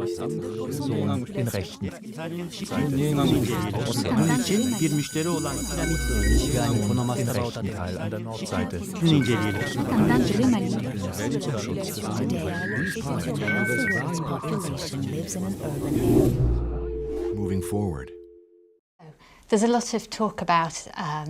den rechten. Bir müşteri olan Den rechten Teil an der Nordseite. Moving forward. There's a lot of talk about,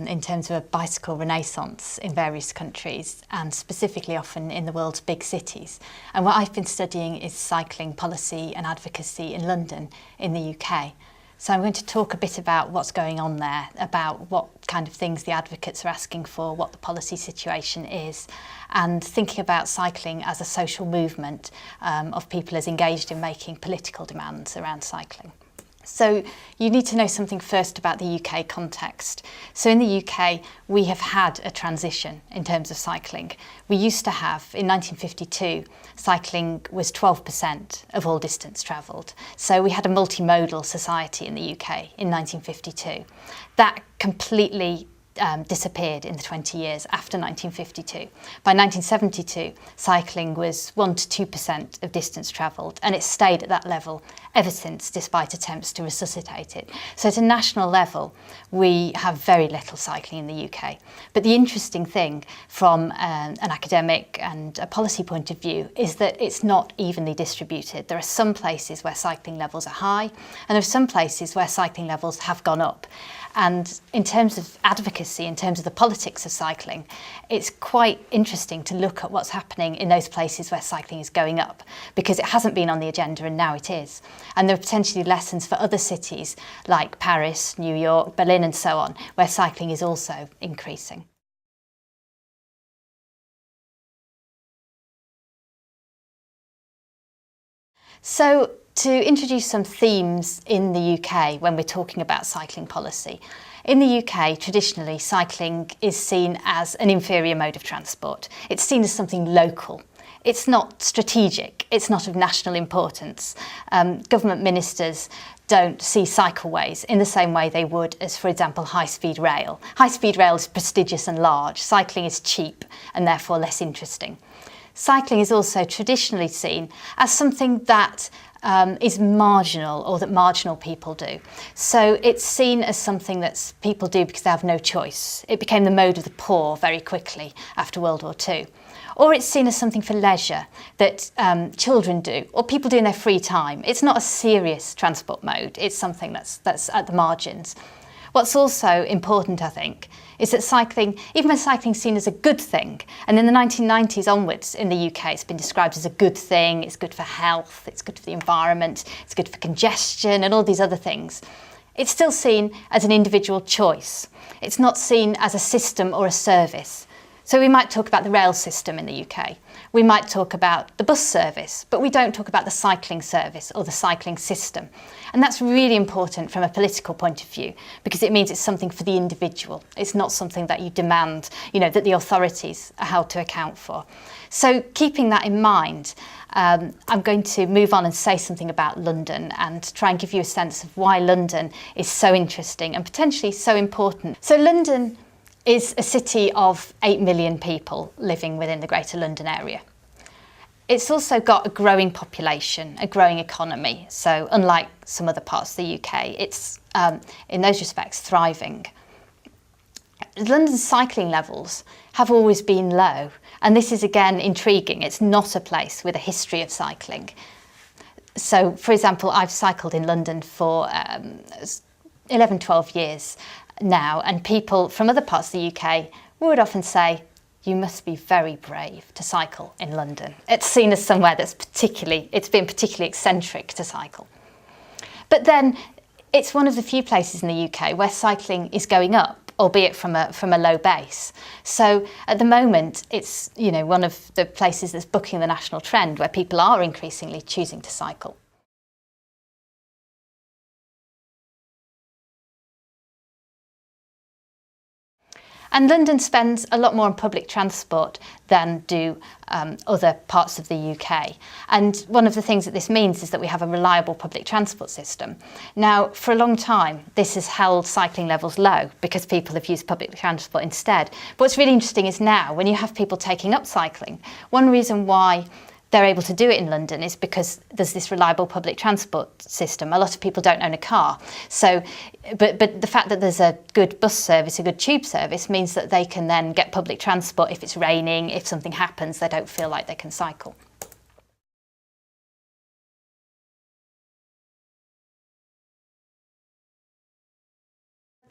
in terms of a bicycle renaissance in various countries, and specifically often in the world's big cities. And what I've been studying is cycling policy and advocacy in London, in the UK. So I'm going to talk a bit about what's going on there, about what kind of things the advocates are asking for, what the policy situation is, and thinking about cycling as a social movement of people as engaged in making political demands around cycling. So you need to know something first about the UK context. So in the UK, we have had a transition in terms of cycling. We used to have, in 1952, cycling was 12% of all distance travelled. So we had a multimodal society in the UK in 1952. That completely disappeared in the 20 years after 1952. By 1972, cycling was 1 to 2% of distance travelled, and it's stayed at that level ever since, despite attempts to resuscitate it. So at a national level, we have very little cycling in the UK. But the interesting thing from an academic and a policy point of view is that it's not evenly distributed. There are some places where cycling levels are high, and there are some places where cycling levels have gone up. And in terms of advocacy, in terms of the politics of cycling, it's quite interesting to look at what's happening in those places where cycling is going up, because it hasn't been on the agenda and now it is. And there are potentially lessons for other cities like Paris, New York, Berlin and so on, where cycling is also increasing. So, to introduce some themes in the UK when we're talking about cycling policy. In the UK, traditionally, cycling is seen as an inferior mode of transport. It's seen as something local. It's not strategic. It's not of national importance. Government ministers don't see cycleways in the same way they would as, for example, high-speed rail. High-speed rail is prestigious and large. Cycling is cheap and therefore less interesting. Cycling is also traditionally seen as something that is marginal, or that marginal people do. So it's seen as something that people do because they have no choice. It became the mode of the poor very quickly after World War II. Or it's seen as something for leisure that children do, or people do in their free time. It's not a serious transport mode. It's something that's at the margins. What's also important, I think, is that cycling, even when cycling is seen as a good thing, and in the 1990s onwards in the UK it's been described as a good thing, it's good for health, it's good for the environment, it's good for congestion and all these other things, it's still seen as an individual choice. It's not seen as a system or a service. So we might talk about the rail system in the UK. We might talk about the bus service, but we don't talk about the cycling service or the cycling system. And that's really important from a political point of view, because it means it's something for the individual. It's not something that you demand, that the authorities are held to account for. So keeping that in mind, I'm going to move on and say something about London and try and give you a sense of why London is so interesting and potentially so important. So London is a city of 8 million people living within the Greater London area. It's also got a growing population, a growing economy. So unlike some other parts of the UK, it's in those respects thriving. London's cycling levels have always been low, and this is again intriguing. It's not a place with a history of cycling. So, for example, I've cycled in London for 11, 12 years now, and people from other parts of the UK would often say, you must be very brave to cycle in London. It's seen as somewhere that's it's been particularly eccentric to cycle. But then it's one of the few places in the UK where cycling is going up, albeit from a low base. So at the moment, it's one of the places that's booking the national trend where people are increasingly choosing to cycle. And London spends a lot more on public transport than do other parts of the UK. And one of the things that this means is that we have a reliable public transport system. Now, for a long time, this has held cycling levels low because people have used public transport instead. But what's really interesting is now, when you have people taking up cycling, one reason why they're able to do it in London is because there's this reliable public transport system. A lot of people don't own a car. So, but the fact that there's a good bus service, a good tube service, means that they can then get public transport if it's raining, if something happens, they don't feel like they can cycle.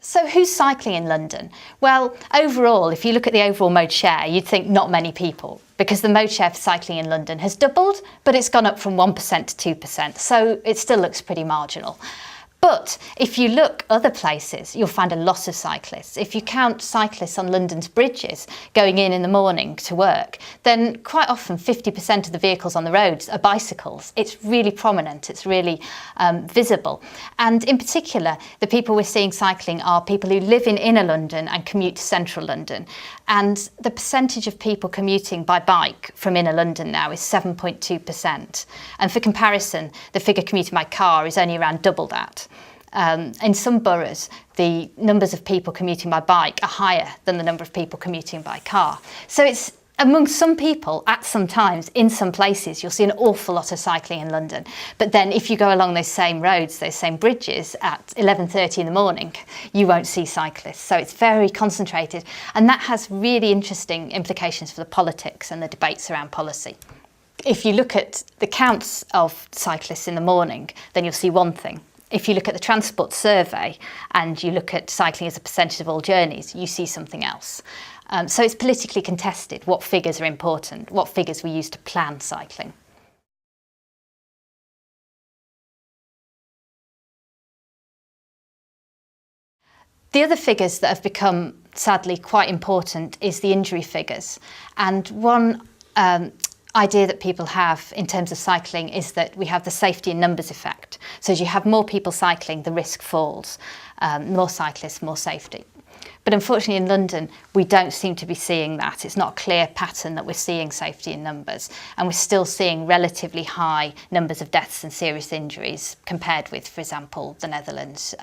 So who's cycling in London? Well, overall, if you look at the overall mode share, you'd think not many people, because the mode share for cycling in London has doubled, but it's gone up from 1% to 2%, so it still looks pretty marginal. But if you look other places, you'll find a lot of cyclists. If you count cyclists on London's bridges going in the morning to work, then quite often 50% of the vehicles on the roads are bicycles. It's really prominent, it's really visible. And in particular, the people we're seeing cycling are people who live in inner London and commute to central London. And the percentage of people commuting by bike from inner London now is 7.2%. And for comparison, the figure commuting by car is only around double that. In some boroughs, the numbers of people commuting by bike are higher than the number of people commuting by car. So it's among some people, at some times, in some places, you'll see an awful lot of cycling in London. But then if you go along those same roads, those same bridges at 11:30 in the morning, you won't see cyclists. So it's very concentrated. And that has really interesting implications for the politics and the debates around policy. If you look at the counts of cyclists in the morning, then you'll see one thing. If you look at the transport survey and you look at cycling as a percentage of all journeys, you see something else. So it's politically contested what figures are important, what figures we use to plan cycling. The other figures that have become, sadly, quite important is the injury figures. And one idea that people have in terms of cycling is that we have the safety in numbers effect. So as you have more people cycling, the risk falls. More cyclists, more safety. But unfortunately in London, we don't seem to be seeing that. It's not a clear pattern that we're seeing safety in numbers. And we're still seeing relatively high numbers of deaths and serious injuries compared with, for example, the Netherlands,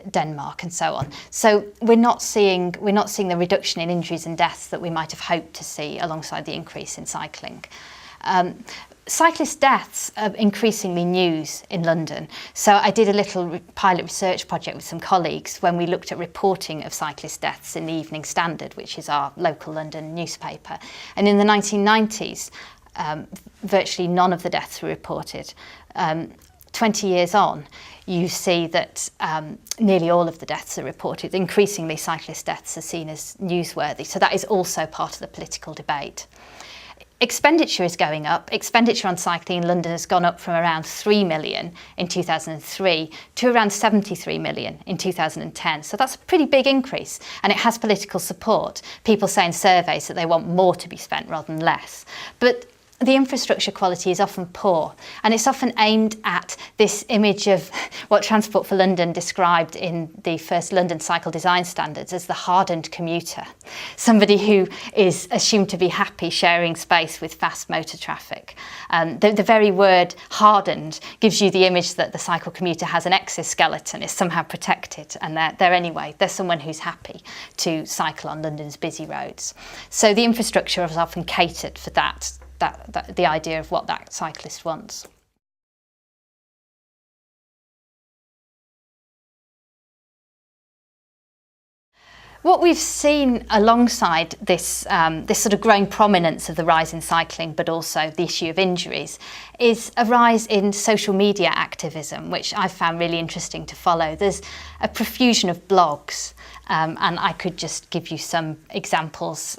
Denmark and so on. So we're not seeing the reduction in injuries and deaths that we might have hoped to see alongside the increase in cycling. Cyclist deaths are increasingly news in London. So I did a little pilot research project with some colleagues when we looked at reporting of cyclist deaths in the Evening Standard, which is our local London newspaper. And in the 1990s, virtually none of the deaths were reported. 20 years on, you see that nearly all of the deaths are reported. Increasingly, cyclist deaths are seen as newsworthy. So that is also part of the political debate. Expenditure is going up. Expenditure on cycling in London has gone up from around 3 million in 2003 to around 73 million in 2010. So that's a pretty big increase, and it has political support. People say in surveys that they want more to be spent rather than less. But the infrastructure quality is often poor, and it's often aimed at this image of what Transport for London described in the first London Cycle Design Standards as the hardened commuter, somebody who is assumed to be happy sharing space with fast motor traffic. The very word hardened gives you the image that the cycle commuter has an exoskeleton, is somehow protected, and they're someone who's happy to cycle on London's busy roads. So the infrastructure is often catered for that, the idea of what that cyclist wants. What we've seen alongside this sort of growing prominence of the rise in cycling, but also the issue of injuries, is a rise in social media activism, which I've found really interesting to follow. There's a profusion of blogs, and I could just give you some examples,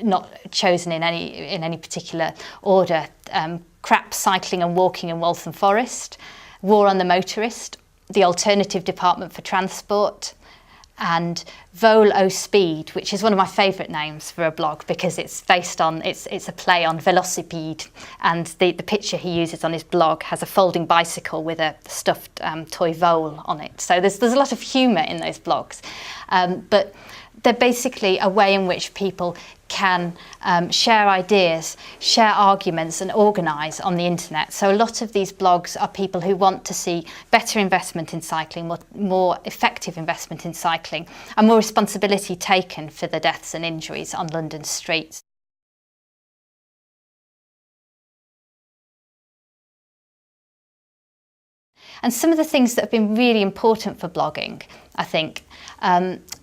not chosen in any particular order. Crap Cycling and Walking in Waltham Forest, War on the Motorist, the Alternative Department for Transport, and Vol au Speed, which is one of my favourite names for a blog because it's based on, it's a play on velocipede, and the picture he uses on his blog has a folding bicycle with a stuffed toy vole on it. So there's a lot of humour in those blogs, but they're basically a way in which people can share ideas, share arguments and organise on the internet. So a lot of these blogs are people who want to see better investment in cycling, more effective investment in cycling, and more responsibility taken for the deaths and injuries on London's streets. And some of the things that have been really important for blogging, I think,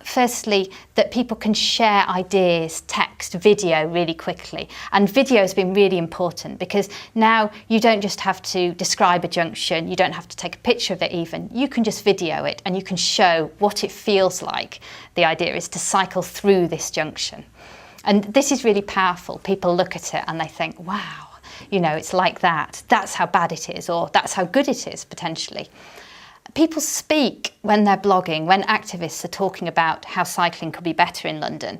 firstly, that people can share ideas, text, video really quickly. And video has been really important because now you don't just have to describe a junction, you don't have to take a picture of it even, you can just video it and you can show what it feels like. The idea is to cycle through this junction. And this is really powerful. People look at it and they think, wow, you know, it's like that. That's how bad it is, or that's how good it is, potentially. People speak when they're blogging, when activists are talking about how cycling could be better in London.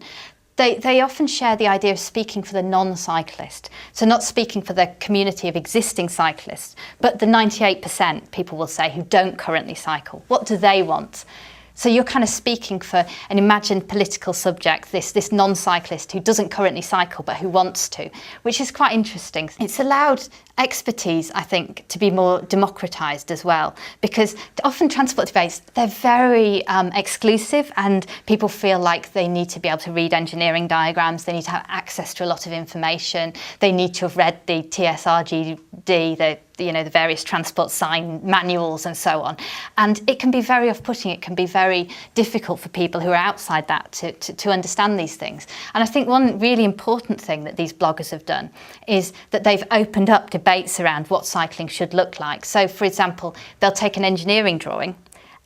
They often share the idea of speaking for the non-cyclist. So not speaking for the community of existing cyclists, but the 98%, people will say, who don't currently cycle. What do they want? So you're kind of speaking for an imagined political subject, this non-cyclist who doesn't currently cycle but who wants to, which is quite interesting. It's allowed expertise, I think, to be more democratised as well, because often transport debates, they're very exclusive, and people feel like they need to be able to read engineering diagrams, they need to have access to a lot of information, they need to have read the TSRGD, the various transport sign manuals and so on. And it can be very off-putting, it can be very difficult for people who are outside that to understand these things. And I think one really important thing that these bloggers have done is that they've opened up debates around what cycling should look like. So, for example, they'll take an engineering drawing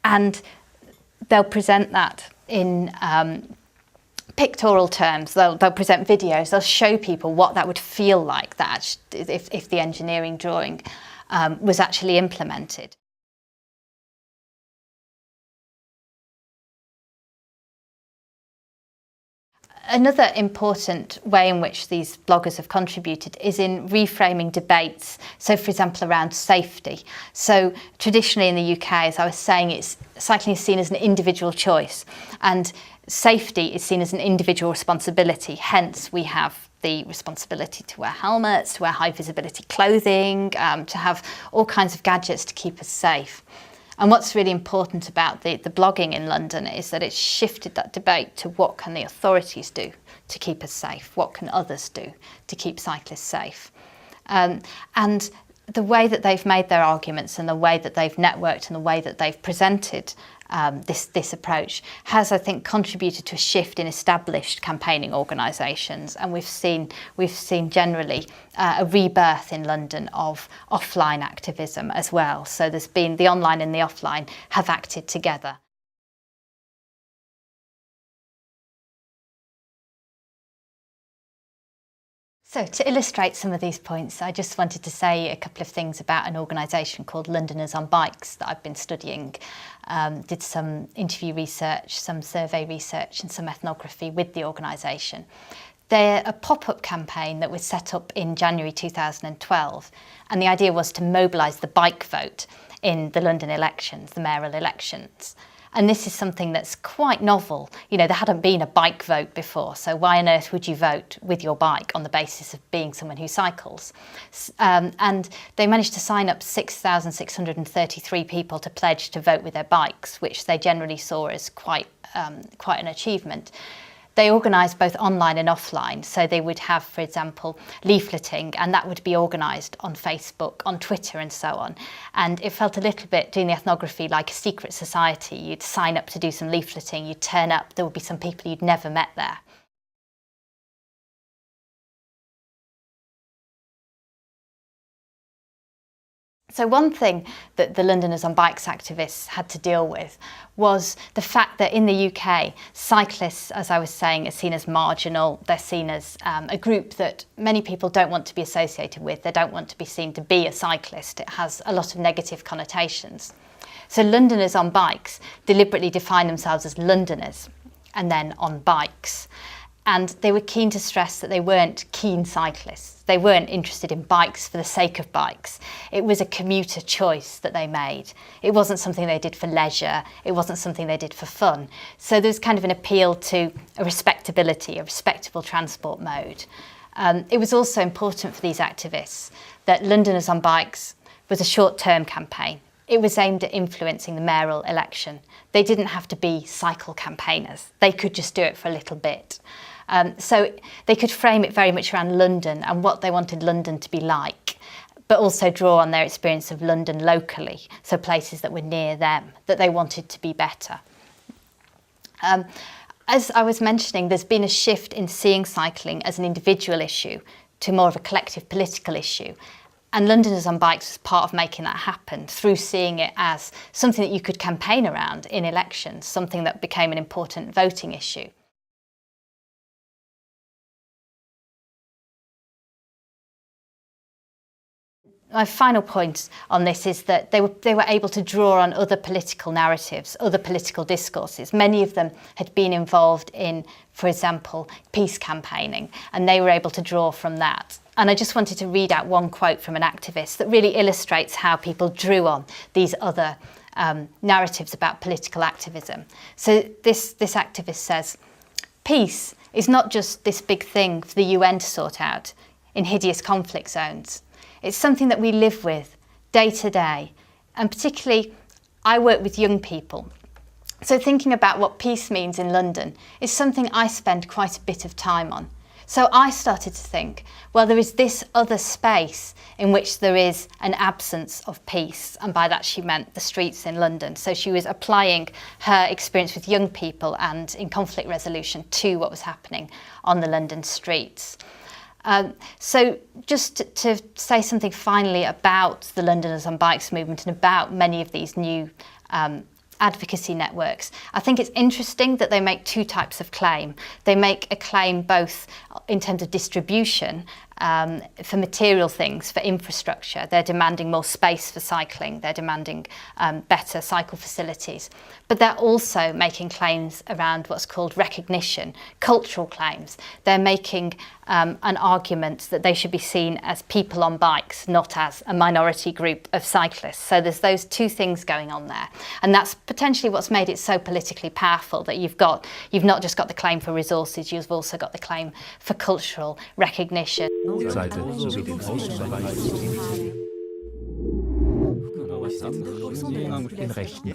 and they'll present that in pictorial terms. They'll present videos, they'll show people what that would feel like that if the engineering drawing was actually implemented. Another important way in which these bloggers have contributed is in reframing debates. So, for example, around safety. So traditionally in the UK, as I was saying, cycling is seen as an individual choice, and safety is seen as an individual responsibility. Hence, we have the responsibility to wear helmets, to wear high visibility clothing, to have all kinds of gadgets to keep us safe. And what's really important about the blogging in London is that it's shifted that debate to what can the authorities do to keep us safe? What can others do to keep cyclists safe? And the way that they've made their arguments and the way that they've networked and the way that they've presented this approach has, I think, contributed to a shift in established campaigning organisations, and we've seen generally a rebirth in London of offline activism as well. So there's been the online and the offline have acted together. So to illustrate some of these points, I just wanted to say a couple of things about an organisation called Londoners on Bikes that I've been studying. Did some interview research, some survey research and some ethnography with the organisation. They're a pop-up campaign that was set up in January 2012, and the idea was to mobilise the bike vote in the London elections, the mayoral elections. And this is something that's quite novel. You know, there hadn't been a bike vote before, so why on earth would you vote with your bike on the basis of being someone who cycles? And they managed to sign up 6,633 people to pledge to vote with their bikes, which they generally saw as quite an achievement. They organised both online and offline, so they would have, for example, leafleting, and that would be organised on Facebook, on Twitter and so on. And it felt a little bit, doing the ethnography, like a secret society. You'd sign up to do some leafleting, you'd turn up, there would be some people you'd never met there. So one thing that the Londoners on Bikes activists had to deal with was the fact that in the UK, cyclists, as I was saying, are seen as marginal. They're seen as a group that many people don't want to be associated with. They don't want to be seen to be a cyclist. It has a lot of negative connotations. So Londoners on Bikes deliberately define themselves as Londoners and then on bikes. And they were keen to stress that they weren't keen cyclists. They weren't interested in bikes for the sake of bikes. It was a commuter choice that they made. It wasn't something they did for leisure. It wasn't something they did for fun. So there's kind of an appeal to a respectability, a respectable transport mode. It was also important for these activists that Londoners on Bikes was a short-term campaign. It was aimed at influencing the mayoral election. They didn't have to be cycle campaigners. They could just do it for a little bit. So they could frame it very much around London and what they wanted London to be like, but also draw on their experience of London locally, so places that were near them, that they wanted to be better. As I was mentioning, there's been a shift in seeing cycling as an individual issue to more of a collective political issue. And Londoners on Bikes was part of making that happen through seeing it as something that you could campaign around in elections, something that became an important voting issue. My final point on this is that they were able to draw on other political narratives, other political discourses. Many of them had been involved in, for example, peace campaigning, and they were able to draw from that. And I just wanted to read out one quote from an activist that really illustrates how people drew on these other narratives about political activism. So this activist says, "Peace is not just this big thing for the UN to sort out in hideous conflict zones. It's something that we live with day to day, and particularly I work with young people. So thinking about what peace means in London is something I spend quite a bit of time on. So I started to think, well, there is this other space in which there is an absence of peace," and by that she meant the streets in London. So she was applying her experience with young people and in conflict resolution to what was happening on the London streets. So just to say something finally about the Londoners on Bikes movement and about many of these new advocacy networks, I think it's interesting that they make two types of claim. They make a claim both in terms of distribution, for material things, for infrastructure. They're demanding more space for cycling, they're demanding better cycle facilities, but they're also making claims around what's called recognition, cultural claims. They're making an argument that they should be seen as people on bikes, not as a minority group of cyclists. So there's those two things going on there, and that's potentially what's made it so politically powerful, that you've not just got the claim for resources, you've also got the claim for cultural recognition. Seite sowie den Außenbereich den rechten.